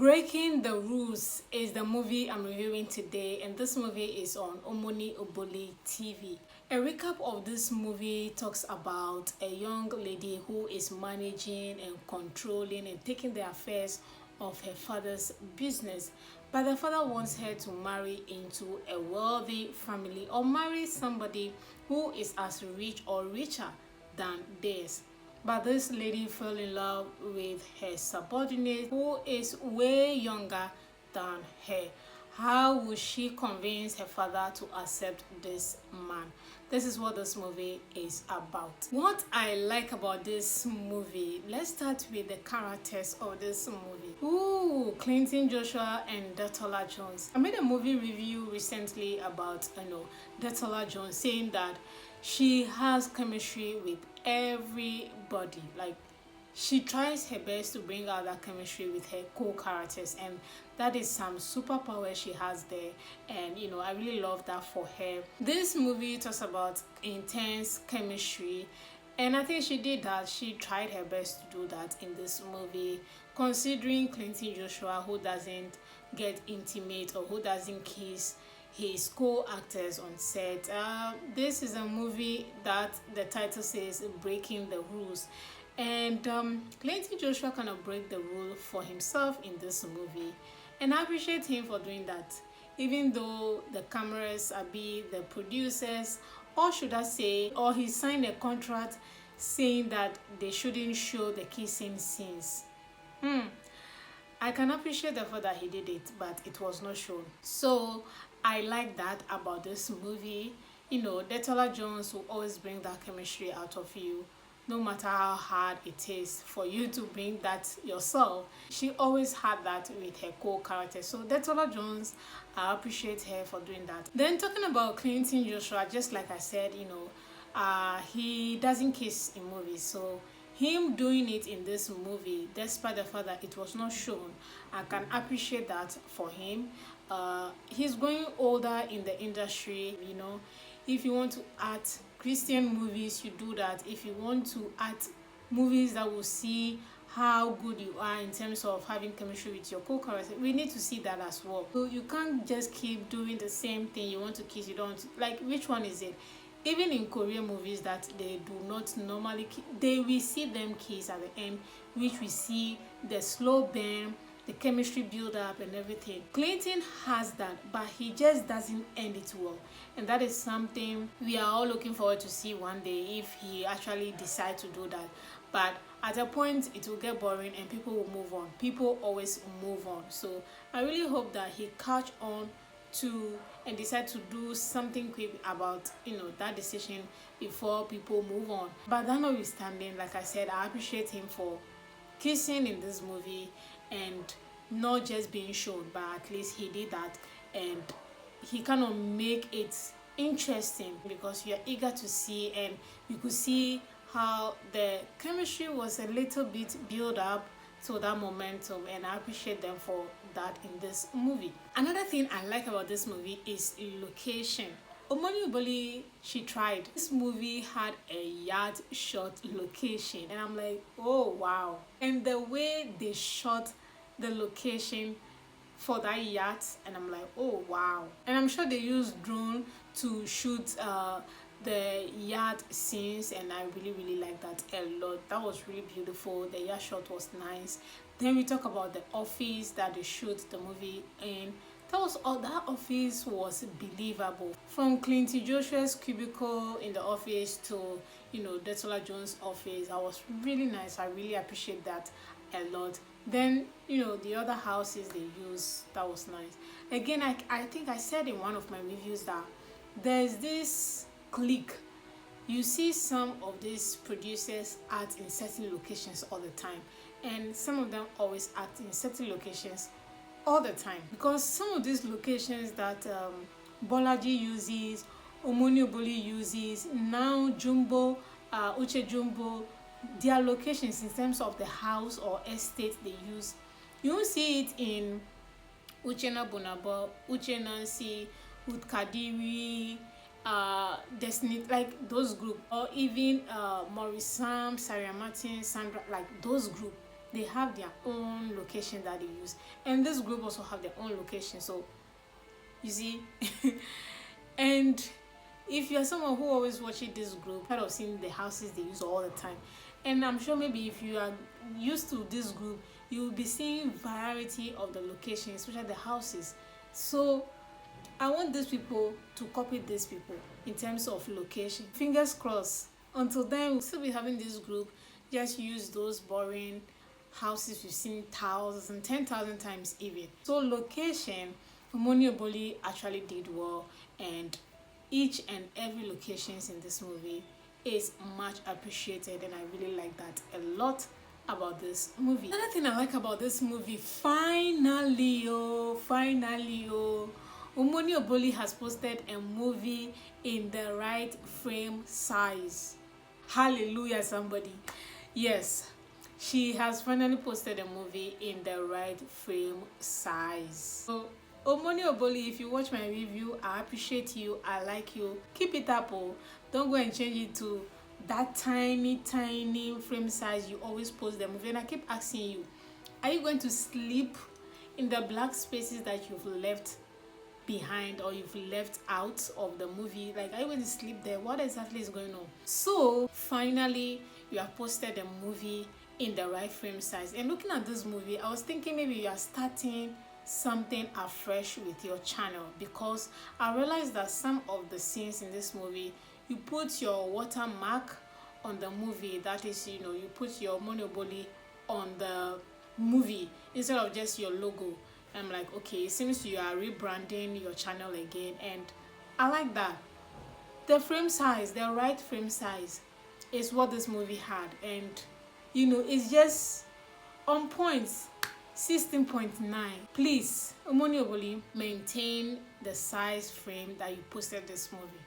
Breaking the Rules is the movie I'm reviewing today, and this movie is on Omoni Obole TV. A recap of this movie talks about a young lady who is managing and controlling and taking the affairs of her father's business. But the father wants her to marry into a wealthy family or marry somebody who is as rich or richer than theirs. But this lady fell in love with her subordinate who is way younger than her. How will she convince her father to accept this man? This is what this movie is about. What I like about this movie, let's start with the characters of this movie. Ooh, Clinton Joshua and Detola Jones. I made a movie review recently about Detola Jones, saying that she has chemistry with everybody. Like, she tries her best to bring out that chemistry with her co-characters, and that is some superpower she has there. And I really love that for her. This movie talks about intense chemistry, and I think she did that. She tried her best to do that in this movie, considering Clinton Joshua, who doesn't get intimate or who doesn't kiss his co-actors on set. This is a movie that the title says Breaking the Rules, and Clinton Joshua kind of break the rule for himself in this movie, and I appreciate him for doing that, even though the cameras are the producers, or should I say, or he signed a contract saying that they shouldn't show the kissing scenes. I can appreciate the fact that he did it, but it was not shown. So I like that about this movie. Detola Jones will always bring that chemistry out of you, no matter how hard it is for you to bring that yourself. She always had that with her co-character. So Detola Jones, I appreciate her for doing that. Then talking about Clinton Joshua, just like I said, he doesn't kiss in movies. So him doing it in this movie, despite the fact that it was not shown, I can appreciate that for him. He's growing older in the industry. If you want to act Christian movies, you do that. If you want to act movies that will see how good you are in terms of having chemistry with your co-character, we need to see that as well. So you can't just keep doing the same thing. You want to kiss, you don't want to, like, which one is it? Even in Korean movies that they do not normally kiss, we see them kiss at the end, which we see the slow burn, the chemistry build up and everything. Clinton has that, but he just doesn't end it well, and that is something we are all looking forward to see one day, if he actually decides to do that. But at a point it will get boring and people will move on. People always move on. So I really hope that he catch on to and decide to do something quick about that decision before people move on. But that notwithstanding, like I said, I appreciate him for kissing in this movie and not just being shown, but at least he did that, and he kind of make it interesting because you're eager to see, and you could see how the chemistry was a little bit built up to that momentum, and I appreciate them for that in this movie. Another thing I like about this movie is location. Omoni Obole, she tried. This movie had a yard shot location, and I'm like, oh wow. And the way they shot the location for that yacht, and I'm like, oh wow. And I'm sure they used drone to shoot the yacht scenes, and I really like that a lot. That was really beautiful. The yacht shot was nice. Then we talk about the office that they shoot the movie in. That office was believable. From Clinton Joshua's cubicle in the office to Detola Jones' office, that was really nice. I really appreciate that a lot. Then the other houses they use, that was nice. Again, I think I said in one of my reviews that there's this clique. You see some of these producers act in certain locations all the time, and some of them always act in certain locations all the time, because some of these locations that Bolaji uses, Omoni Obole uses, now Jumbo, Uche Jumbo, their locations in terms of the house or estate they use, you won't see it in Uchenna Bonabo, Uche Nancy, Ud Kadiri, Destiny, like those group, or even Maurice Sam, Sarah Martin, Sandra, like those group. they have their own location that they use, and this group also have their own location. So you see, and if you're someone who always watches this group, kind of seeing the houses they use all the time, and I'm sure maybe if you are used to this group, you will be seeing variety of the locations, especially the houses. So I want these people to copy these people in terms of location. Fingers crossed. Until then, we'll still be having this group. Just use those boring houses we've seen thousands and 10,000 times even. So location, Omonioboli actually did well, and each and every locations in this movie is much appreciated, and I really like that a lot about this movie. Another thing I like about this movie, finally, Omonioboli has posted a movie in the right frame size. Hallelujah, somebody. Yes, she has finally posted a movie in the right frame size. So Omonioboli, if you watch my review, I appreciate you, I like you. Keep it up. Oh, don't go and change it to that tiny frame size you always post the movie. And I keep asking you, are you going to sleep in the black spaces that you've left behind or you've left out of the movie? Like, are you going to sleep there? What exactly is going on? So finally you have posted a movie in the right frame size. And looking at this movie, I was thinking maybe you are starting something afresh with your channel, because I realized that some of the scenes in this movie, you put your watermark on the movie, that is, you know, you put your Omonioboli on the movie instead of just your logo. I'm like, okay, it seems you are rebranding your channel again, and I like that. The frame size, the right frame size is what this movie had, and you know, it's just on point. 16.9. Please, Omonioboli, maintain the size frame that you posted this movie.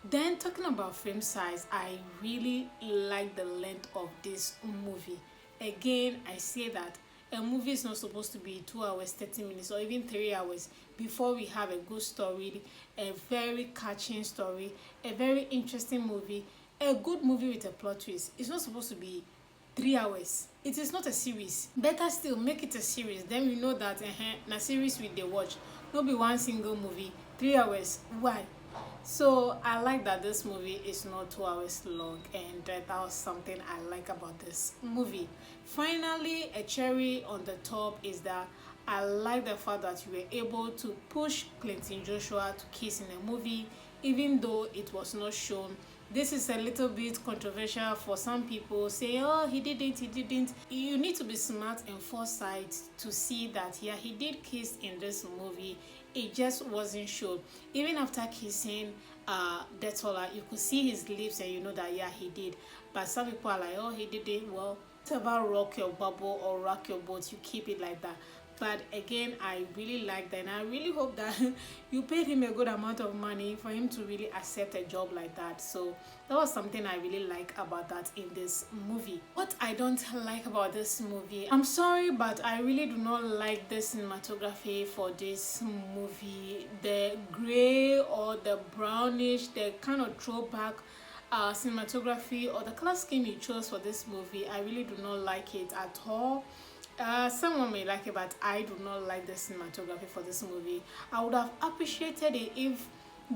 Then talking about frame size, I really like the length of this movie. Again, I say that a movie is not supposed to be 2 hours 30 minutes or even 3 hours before we have a good story, a very catching story, a very interesting movie, a good movie with a plot twist. It's not supposed to be 3 hours. It is not a series. Better still, make it a series. Then we know that na series we dey watch, no be one single movie 3 hours. Why? So I like that this movie is not 2 hours long, and that was something I like about this movie. Finally, a cherry on the top is that I like the fact that you were able to push Clinton Joshua to kiss in a movie, even though it was not shown. This is a little bit controversial for some people, say, oh, he didn't. You need to be smart and foresight to see that, yeah, he did kiss in this movie. It just wasn't shown. Even after kissing Detola, you could see his lips and you know that, yeah, he did. But some people are like, oh, he didn't. Well, it's about rock your bubble or rock your boat. You keep it like that. But again, I really like that, and I really hope that you paid him a good amount of money for him to really accept a job like that. So that was something I really like about that in this movie. What I don't like about this movie, I'm sorry, but I really do not like the cinematography for this movie. The gray or the brownish, the kind of throwback cinematography or the color scheme you chose for this movie, I really do not like it at all. Someone may like it, but I do not like the cinematography for this movie. I would have appreciated it if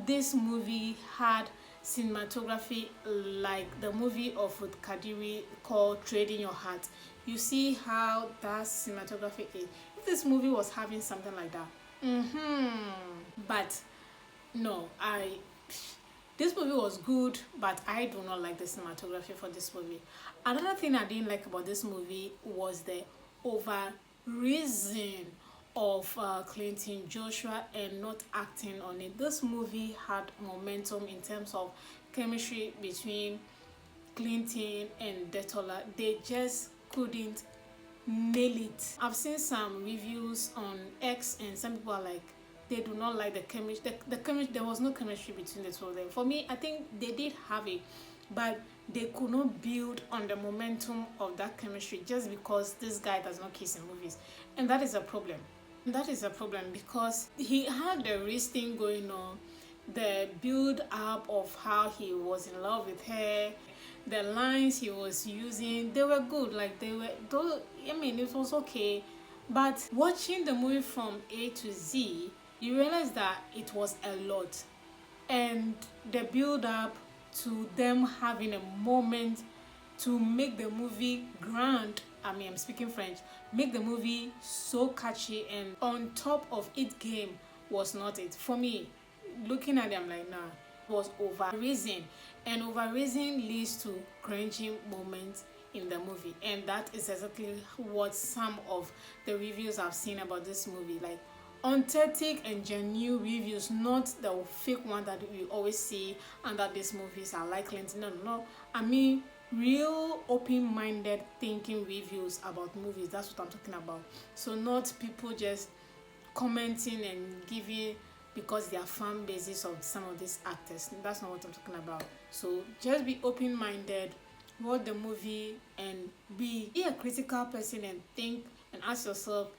this movie had cinematography like the movie of Ruth Kadiri called Trading Your Heart. You see how that cinematography is. If this movie was having something like that, but no, this movie was good, but I do not like the cinematography for this movie. Another thing I didn't like about this movie was the over reason of Clinton Joshua and not acting on it. This movie had momentum in terms of chemistry between Clinton and Detola. They just couldn't nail it. I've seen some reviews on X and some people are like, they do not like the chemistry. The chemistry, there was no chemistry between the two of them. For me, I think they did have it, but they could not build on the momentum of that chemistry just because this guy does not kiss in movies. And that is a problem. That is a problem because he had the wrist thing going on, the build up of how he was in love with her, The lines he was using, they were good. Like they were, though, I mean, it was okay. But watching the movie from A to Z, you realize that it was a lot. And the build up to them having a moment to make the movie grand, I mean, I'm speaking French, make the movie so catchy and on top of it game was not it. For me, looking at them like, nah, was over raising, and over raising leads to cringing moments in the movie, and that is exactly what some of the reviews I've seen about this movie, like authentic and genuine reviews, not the fake one that we always see and that these movies are like Clinton. No, no, no. I mean real open-minded thinking reviews about movies. That's what I'm talking about. So not people just commenting and giving because they are fan bases of some of these actors. That's not what I'm talking about. So just be open-minded, watch the movie, and be a critical person and think and ask yourself,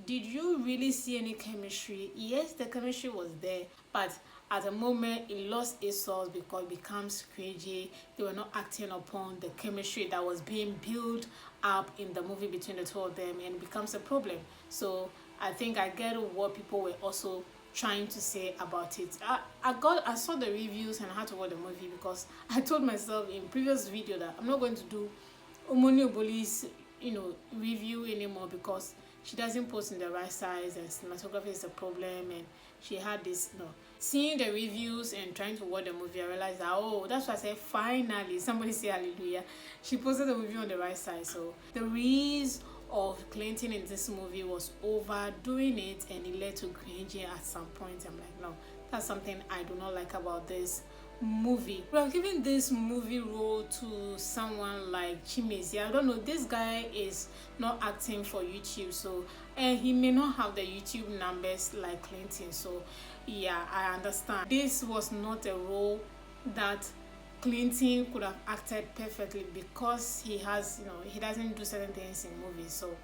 did you really see any chemistry? Yes, the chemistry was there, but at the moment it lost its source because it becomes cringy. They were not acting upon the chemistry that was being built up in the movie between the two of them, and it becomes a problem. So I think I get what people were also trying to say about it. I saw the reviews and I had to watch the movie because I told myself in previous video that I'm not going to do Omoni Oboli's review anymore because she doesn't post in the right size and cinematography is a problem, and she had this seeing the reviews and trying to watch the movie. I realized that, oh, that's why I said finally somebody say hallelujah, she posted the review on the right side. So the reason of Clinton in this movie was overdoing it and it led to cringing at some point. I'm like, no, that's something I do not like about this movie. We are giving this movie role to someone like Chimezi. I don't know, this guy is not acting for YouTube, so and he may not have the YouTube numbers like Clinton. So yeah, I understand this was not a role that Clinton could have acted perfectly because he has, he doesn't do certain things in movies. So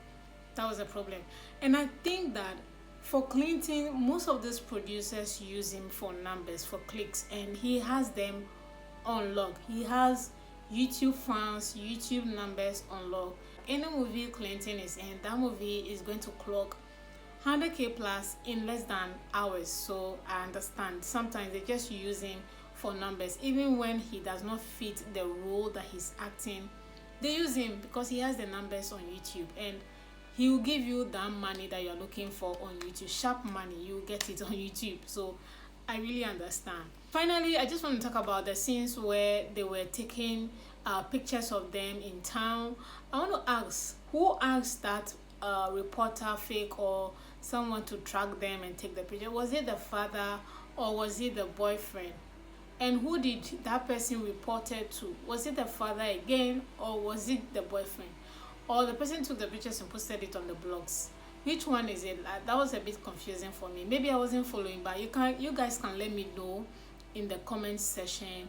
that was a problem. And I think that for Clinton, most of these producers use him for numbers, for clicks, and he has them on lock. He has YouTube fans, YouTube numbers on lock. Any movie Clinton is in, that movie is going to clock 100k plus in less than hours. So I understand sometimes they just use him for numbers, even when he does not fit the role that he's acting. They use him because he has the numbers on YouTube, and he will give you that money that you're looking for on YouTube. Sharp money, you get it on YouTube. So I really understand. Finally, I just want to talk about the scenes where they were taking pictures of them in town. I want to ask, who asked that reporter fake or someone to track them and take the picture? Was it the father or was it the boyfriend? And who did that person reported to? Was it the father again or was it the boyfriend? Or the person took the pictures and posted it on the blogs? Which one is it? That was a bit confusing for me. Maybe I wasn't following, but you guys can let me know in the comment section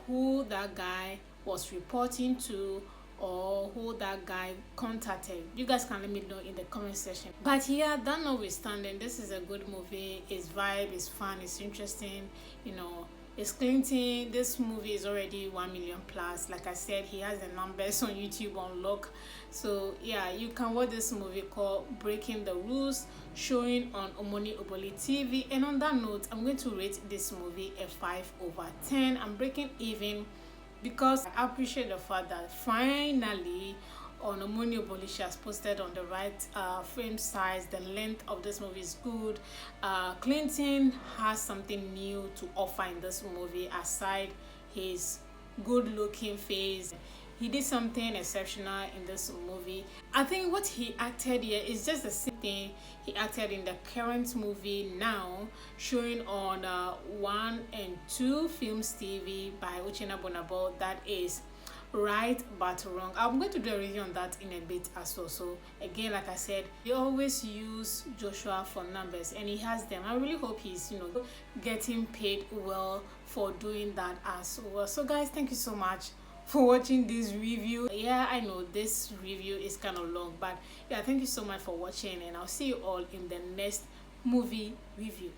who that guy was reporting to or who that guy contacted. You guys can let me know in the comment section. But yeah, that notwithstanding, this is a good movie. Its vibe is fun, it's interesting, It's Clinton. This movie is already 1 million plus. Like I said, he has the numbers on YouTube on lock. So yeah, you can watch this movie called Breaking the Rules, showing on Omoni Oboli TV. And on that note, I'm going to rate this movie a 5/10. I'm breaking even because I appreciate the fact that finally on Omoni Oboli she has posted on the right frame size. The length of this movie is good. Clinton has something new to offer in this movie aside his good looking face. He did something exceptional in this movie. I think what he acted here is just the same thing he acted in the current movie now, showing on 1 and 2 Films TV by Uchenna Bonabo. That is Right But Wrong. I'm going to do a review on that in a bit as well. So again, like I said, he always use Joshua for numbers and he has them. I really hope he's getting paid well for doing that as well. So guys, thank you so much for watching this review. Yeah, I know this review is kind of long, but yeah, thank you so much for watching, and I'll see you all in the next movie review.